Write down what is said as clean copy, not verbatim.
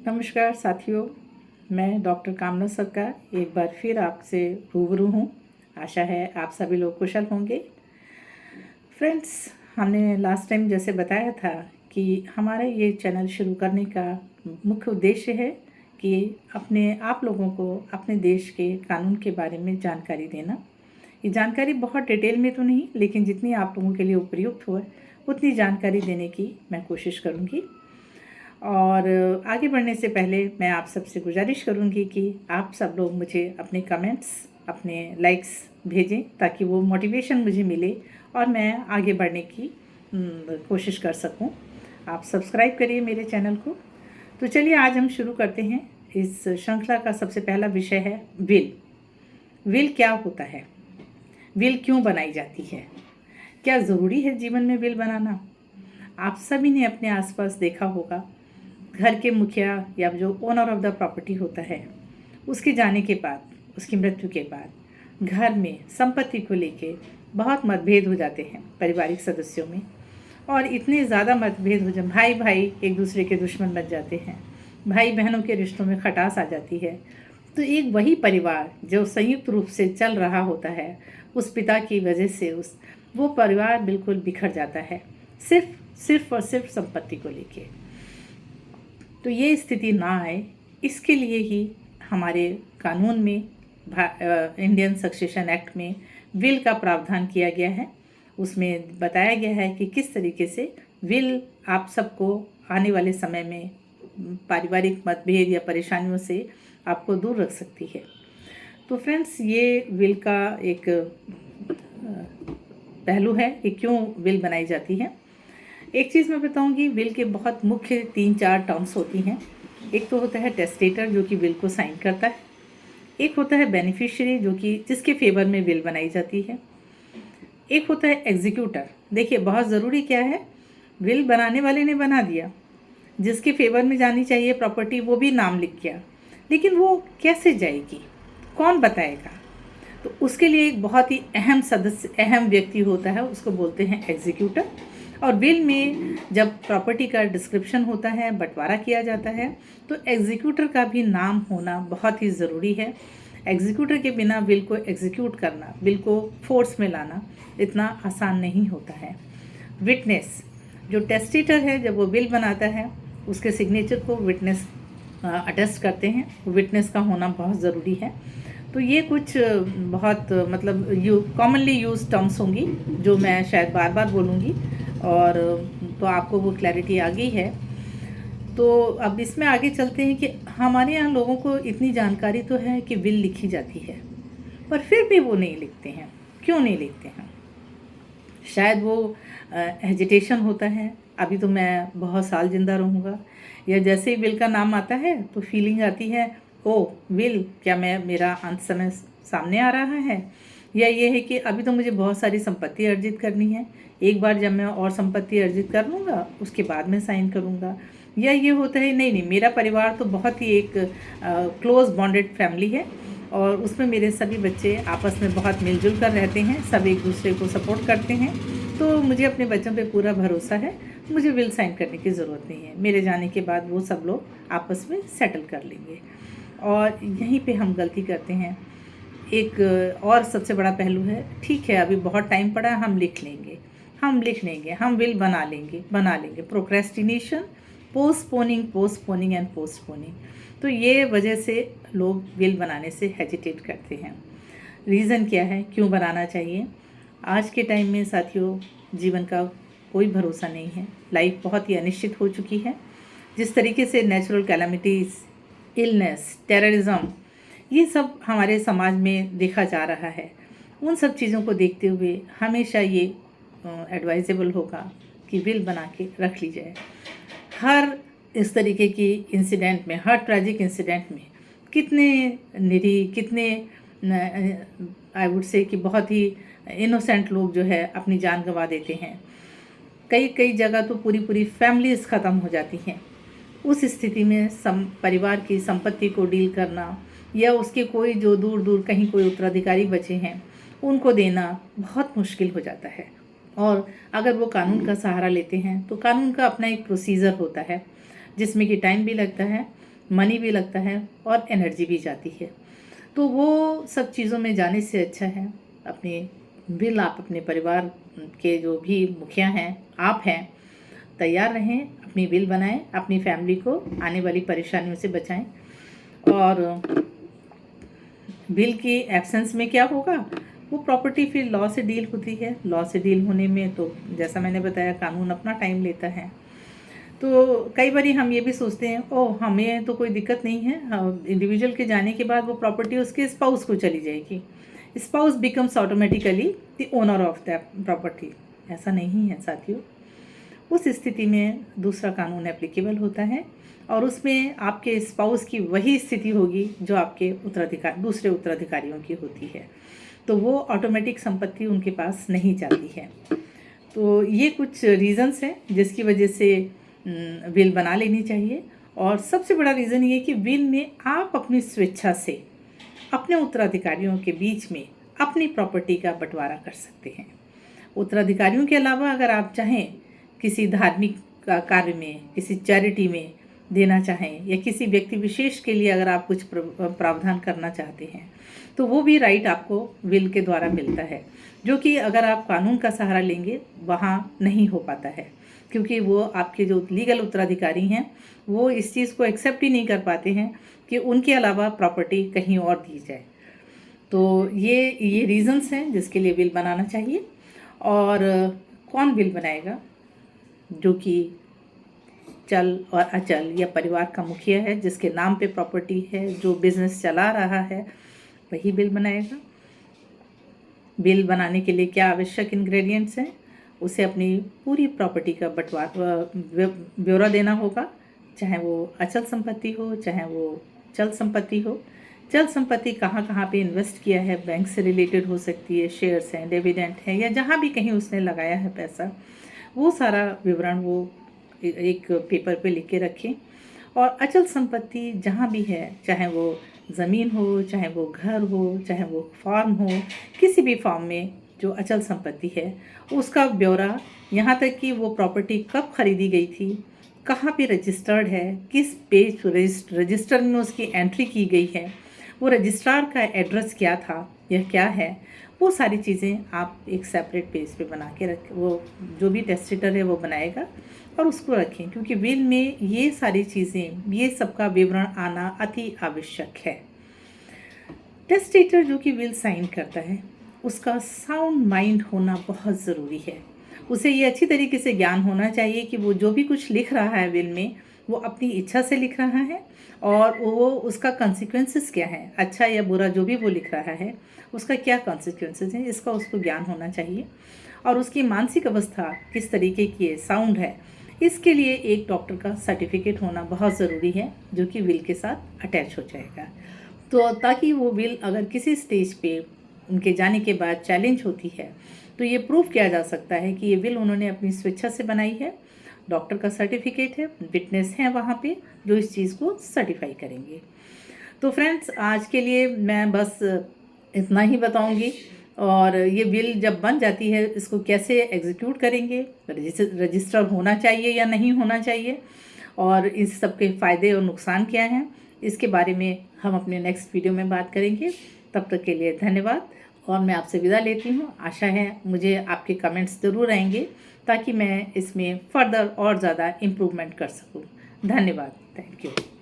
नमस्कार साथियों, मैं डॉक्टर कामना सरकार एक बार फिर आपसे रूबरू हूँ। आशा है आप सभी लोग कुशल होंगे। फ्रेंड्स, हमने लास्ट टाइम जैसे बताया था कि हमारा ये चैनल शुरू करने का मुख्य उद्देश्य है कि अपने आप लोगों को अपने देश के कानून के बारे में जानकारी देना। ये जानकारी बहुत डिटेल में तो नहीं, लेकिन जितनी आप लोगों के लिए उपयुक्त हो उतनी जानकारी देने की मैं कोशिश करूँगी। और आगे बढ़ने से पहले मैं आप सबसे गुजारिश करूंगी कि आप सब लोग मुझे अपने कमेंट्स, अपने लाइक्स भेजें ताकि वो मोटिवेशन मुझे मिले और मैं आगे बढ़ने की कोशिश कर सकूं। आप सब्सक्राइब करिए मेरे चैनल को। तो चलिए आज हम शुरू करते हैं। इस श्रृंखला का सबसे पहला विषय है विल। विल क्या होता है? विल क्यों बनाई जाती है? क्या ज़रूरी है जीवन में विल बनाना? आप सभी ने अपने आसपास देखा होगा, घर के मुखिया या जो ओनर ऑफ द प्रॉपर्टी होता है, उसके जाने के बाद, उसकी मृत्यु के बाद घर में संपत्ति को लेके बहुत मतभेद हो जाते हैं पारिवारिक सदस्यों में। और इतने ज़्यादा मतभेद हो जाए, भाई भाई एक दूसरे के दुश्मन बन जाते हैं, भाई बहनों के रिश्तों में खटास आ जाती है। तो एक वही परिवार जो संयुक्त रूप से चल रहा होता है, उस पिता की वजह से वो परिवार बिल्कुल बिखर जाता है, सिर्फ और सिर्फ संपत्ति को लेके। तो ये स्थिति ना आए, इसके लिए ही हमारे कानून में, इंडियन सक्सेशन एक्ट में विल का प्रावधान किया गया है। उसमें बताया गया है कि किस तरीके से विल आप सबको आने वाले समय में पारिवारिक मतभेद या परेशानियों से आपको दूर रख सकती है। तो फ्रेंड्स, ये विल का एक पहलू है कि क्यों विल बनाई जाती है। एक चीज़ मैं बताऊंगी, विल के बहुत मुख्य 3-4 टर्म्स होती हैं। एक तो होता है टेस्टेटर जो कि विल को साइन करता है, एक होता है बेनिफिशियरी जो कि जिसके फेवर में विल बनाई जाती है, एक होता है एग्जीक्यूटर। देखिए बहुत ज़रूरी क्या है, विल बनाने वाले ने बना दिया, जिसके फेवर में जानी चाहिए प्रॉपर्टी वो भी नाम लिख गया, लेकिन वो कैसे जाएगी, कौन बताएगा? तो उसके लिए एक बहुत ही अहम व्यक्ति होता है, उसको बोलते हैं एग्जीक्यूटर। और विल में जब प्रॉपर्टी का डिस्क्रिप्शन होता है, बंटवारा किया जाता है, तो एग्जीक्यूटर का भी नाम होना बहुत ही ज़रूरी है। एग्जीक्यूटर के बिना विल को एग्जीक्यूट करना, विल को फोर्स में लाना इतना आसान नहीं होता है। विटनेस, जो टेस्टेटर है जब वो विल बनाता है, उसके सिग्नेचर को विटनेस अटेस्ट करते हैं, विटनेस का होना बहुत ज़रूरी है। तो ये कुछ बहुत कॉमनली यूज टर्म्स होंगी जो मैं शायद बार बार बोलूँगी, और तो आपको वो क्लैरिटी आ गई है। तो अब इसमें आगे चलते हैं कि हमारे यहाँ लोगों को इतनी जानकारी तो है कि विल लिखी जाती है, पर फिर भी वो नहीं लिखते हैं। क्यों नहीं लिखते हैं? शायद वो हेजिटेशन होता है, अभी तो मैं बहुत साल जिंदा रहूँगा, या जैसे ही विल का नाम आता है तो फीलिंग आती है, ओ विल, क्या मेरा अंत समय सामने आ रहा है? या ये है कि अभी तो मुझे बहुत सारी संपत्ति अर्जित करनी है, एक बार जब मैं और संपत्ति अर्जित कर लूँगा उसके बाद मैं साइन करूँगा। या ये होता है नहीं, मेरा परिवार तो बहुत ही एक क्लोज बॉन्डेड फैमिली है और उसमें मेरे सभी बच्चे आपस में बहुत मिलजुल कर रहते हैं, सब एक दूसरे को सपोर्ट करते हैं, तो मुझे अपने बच्चों पे पूरा भरोसा है, मुझे विल साइन करने की ज़रूरत नहीं है। मेरे जाने के बाद वो सब लोग आपस में सेटल कर लेंगे। और यहीं पे हम गलती करते हैं। एक और सबसे बड़ा पहलू है, ठीक है अभी बहुत टाइम पड़ा है, हम लिख लेंगे, हम विल बना लेंगे। Procrastination, postponing and postponing. तो ये वजह से लोग विल बनाने से हेजिटेट करते हैं। रीज़न क्या है, क्यों बनाना चाहिए? आज के टाइम में साथियों, जीवन का कोई भरोसा नहीं है, लाइफ बहुत ही अनिश्चित हो चुकी है। जिस तरीके से नेचुरल कैलामिटीज़, इलनेस, टेररिज्म, ये सब हमारे समाज में देखा जा रहा है, उन सब चीज़ों को देखते हुए हमेशा ये एडवाइजेबल होगा कि विल बना के रख ली जाए। हर इस तरीके की इंसिडेंट में, हर ट्रैजिक इंसिडेंट में कितने निरीह, कितने आई वुड से कि बहुत ही इनोसेंट लोग जो है अपनी जान गंवा देते हैं। कई जगह तो पूरी फैमिलीज ख़त्म हो जाती हैं। उस स्थिति में परिवार की संपत्ति को डील करना, या उसके कोई जो दूर कहीं कोई उत्तराधिकारी बचे हैं उनको देना बहुत मुश्किल हो जाता है। और अगर वो कानून का सहारा लेते हैं तो कानून का अपना एक प्रोसीजर होता है जिसमें कि टाइम भी लगता है, मनी भी लगता है और एनर्जी भी जाती है। तो वो सब चीज़ों में जाने से अच्छा है अपने विल आप अपने परिवार के जो भी मुखिया हैं, आप हैं, तैयार रहें, अपनी विल बनाएं, अपनी फैमिली को आने वाली परेशानियों से बचाएं। और विल की एब्सेंस में क्या होगा, वो प्रॉपर्टी फिर लॉ से डील होती है। लॉ से डील होने में तो जैसा मैंने बताया कानून अपना टाइम लेता है। तो कई बार हम ये भी सोचते हैं ओह हमें तो कोई दिक्कत नहीं है, इंडिविजुअल के जाने के बाद वो प्रॉपर्टी उसके स्पाउस को चली जाएगी, spouse becomes automatically the owner of the property. ऐसा नहीं है साथियों। उस स्थिति में दूसरा कानून एप्लीकेबल होता है और उसमें आपके स्पाउस की वही स्थिति होगी जो आपके दूसरे उत्तराधिकारियों की होती है। तो वो ऑटोमेटिक संपत्ति उनके पास नहीं जाती है। तो ये कुछ रीज़न्स हैं जिसकी वजह से विल बना लेनी चाहिए। और सबसे बड़ा रीज़न ये कि विल में आप अपनी स्वेच्छा से अपने उत्तराधिकारियों के बीच में अपनी प्रॉपर्टी का बंटवारा कर सकते हैं। उत्तराधिकारियों के अलावा अगर आप चाहें किसी धार्मिक कार्य में, किसी चैरिटी में देना चाहें या किसी व्यक्ति विशेष के लिए अगर आप कुछ प्रावधान करना चाहते हैं तो वो भी राइट आपको विल के द्वारा मिलता है, जो कि अगर आप कानून का सहारा लेंगे वहाँ नहीं हो पाता है, क्योंकि वो आपके जो लीगल उत्तराधिकारी हैं वो इस चीज़ को एक्सेप्ट ही नहीं कर पाते हैं कि उनके अलावा प्रॉपर्टी कहीं और दी जाए। तो ये रीज़न्स हैं जिसके लिए विल बनाना चाहिए। और कौन विल बनाएगा, जो कि चल और अचल या परिवार का मुखिया है, जिसके नाम पे प्रॉपर्टी है, जो बिजनेस चला रहा है, वही बिल बनाएगा। बिल बनाने के लिए क्या आवश्यक इंग्रेडिएंट्स हैं, उसे अपनी पूरी प्रॉपर्टी का ब्यौरा देना होगा, चाहे वो अचल संपत्ति हो चाहे वो चल संपत्ति हो। चल संपत्ति कहाँ कहाँ पे इन्वेस्ट किया है, बैंक से रिलेटेड हो सकती है, शेयर्स हैं, डिविडेंड है, या जहाँ भी कहीं उसने लगाया है पैसा, वो सारा विवरण वो एक पेपर पे लिख के रखें। और अचल संपत्ति जहाँ भी है, चाहे वो ज़मीन हो, चाहे वो घर हो, चाहे वो फार्म हो, किसी भी फार्म में जो अचल संपत्ति है उसका ब्यौरा, यहाँ तक कि वो प्रॉपर्टी कब खरीदी गई थी, कहाँ पे रजिस्टर्ड है, किस पेज रजिस्टर में उसकी एंट्री की गई है, वो रजिस्ट्रार का एड्रेस क्या था या क्या है, वो सारी चीज़ें आप एक सेपरेट पेज पे बना के रखें। वो जो भी टेस्टेटर है वो बनाएगा और उसको रखें, क्योंकि विल में ये सारी चीज़ें, ये सबका विवरण आना अति आवश्यक है। टेस्टेटर जो कि विल साइन करता है उसका साउंड माइंड होना बहुत ज़रूरी है। उसे ये अच्छी तरीके से ज्ञान होना चाहिए कि वो जो भी कुछ लिख रहा है विल में वो अपनी इच्छा से लिख रहा है और वो उसका कॉन्सिक्वेंसेस क्या है, अच्छा या बुरा जो भी वो लिख रहा है उसका क्या कॉन्सिक्वेंसेस हैं, इसका उसको ज्ञान होना चाहिए। और उसकी मानसिक अवस्था किस तरीके की है, साउंड है, इसके लिए एक डॉक्टर का सर्टिफिकेट होना बहुत ज़रूरी है, जो कि विल के साथ अटैच हो जाएगा। तो ताकि वो विल अगर किसी स्टेज पे उनके जाने के बाद चैलेंज होती है तो ये प्रूव किया जा सकता है कि ये विल उन्होंने अपनी स्वेच्छा से बनाई है, डॉक्टर का सर्टिफिकेट है, विटनेस हैं वहाँ पे जो इस चीज़ को सर्टिफाई करेंगे। तो फ्रेंड्स, आज के लिए मैं बस इतना ही बताऊंगी। और ये बिल जब बन जाती है इसको कैसे एग्जीक्यूट करेंगे, रजिस्टर होना चाहिए या नहीं होना चाहिए, और इस सब के फ़ायदे और नुकसान क्या हैं, इसके बारे में हम अपने नेक्स्ट वीडियो में बात करेंगे। तब तक के लिए धन्यवाद और मैं आपसे विदा लेती हूँ। आशा है मुझे आपके कमेंट्स ज़रूर आएंगे ताकि मैं इसमें फर्दर और ज़्यादा इम्प्रूवमेंट कर सकूँ। धन्यवाद, थैंक यू।